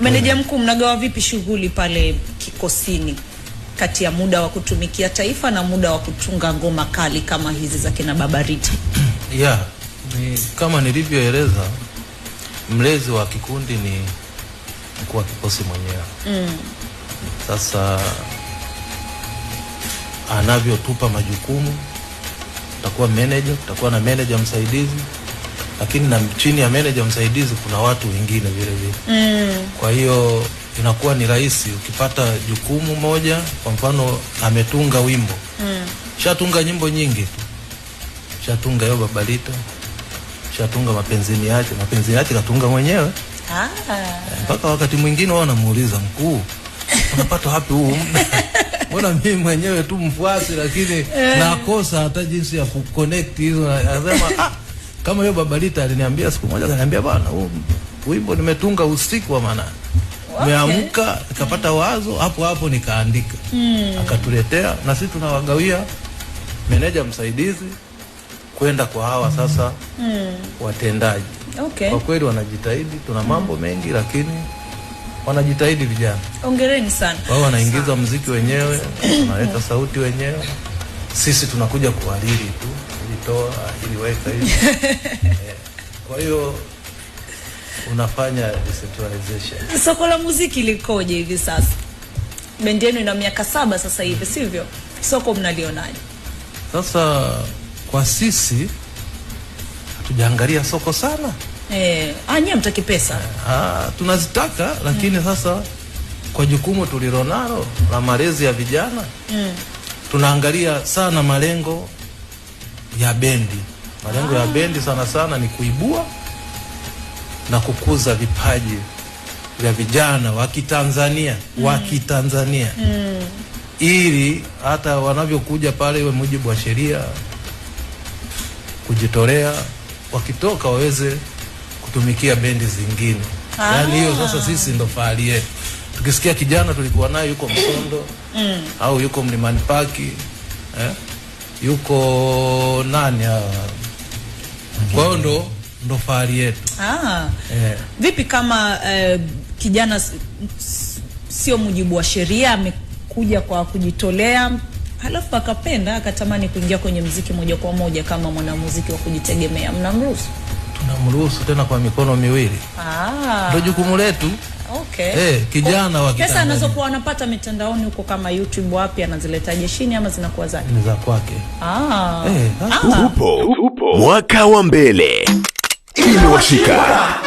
Meneja mkuu, mnagawa vipi shughuli pale kikosini kati ya muda wa kutumikia taifa na muda wa kutunga ngoma kali kama hizi za kina Babarita? Ni kama nilivyoeleza, mlezi wa kikundi ni mkuu wa kikosi mwenyewe. Sasa anavyotupa majukumu, tutakuwa manager, tutakuwa na manager msaidizi, lakini na chini ya manager msaidizi kuna watu wengine vile vile. Kwa hiyo inakuwa ni rahisi ukipata jukumu moja, kwa mfano ametunga wimbo. Shatunga nyimbo nyingi tu. Shatunga yo Babarita, shatunga mapenzi yake katunga mwenyewe. Mpaka wakati mwingine wao wanamuuliza, mkuu, unapata wapi huu? Mbona mimi mwenyewe tu mfuasi, lakini nakosa hata jinsi ya kuconnect hizo. Anasema kama yo Babarita aliniambia siku moja, akaniambia bwana, huu wimbo nimetunga usiku wa manane. Nimeamka nikapata wazo, hapo nikaandika. Akatuletea, na sisi tunawagawia meneja msaidizi kwenda kwa hawa sasa watendaji. Kwa kweli wanajitahidi, tuna mambo mengi lakini wanajitahidi vijana. Hongereni sana. Wao wanaingiza muziki wenyewe, wanaweka sauti wenyewe. Sisi tunakuja kuhariri tu, kujitoa, ili weka hivi. Kwa hiyo unafanya decentralization. Soko la muziki likoje hivi sasa? Bendi yenu ina miaka 7 sasa hivi, sivyo? Soko mnalionaje? Sasa kwa sisi hatujaangalia soko sana. Nyie mtaki pesa. Tunazitaka, lakini sasa kwa jukumu tulilonalo la malezi ya vijana, tunaangalia sana malengo ya bendi. Malengo ya bendi sana ni kuibua na kukuza vipaji vya vijana wa Kitanzania, ili hata wanavyokuja pale iwe mujibu wa sheria, kujitolea, wakitoka waweze kutumikia bendi zingine. Yaani hiyo sasa sisi ndo fahari yetu. Tukisikia kijana tulikuwa naye yuko Msondo, au yuko Mlimani Park, yuko nani kwa hiyo ndo fahari yetu. Vipi kama kijana sio mujibu wa sheria, amekuja kwa kujitolea, halafu akapenda, akatamani kuingia kwenye muziki moja kwa moja kama mwanamuziki wa kujitegemea, mnamruhusu? Tunamruhusu, tena kwa mikono miwili. Ndio jukumu letu. Kijana wa pesa anazokuwa anapata mitandaoni huko kama YouTube, wapi anazileta jeshini ama zinakuwa zake? Ni za kwake. Upo mwaka wa mbele. Imewashika.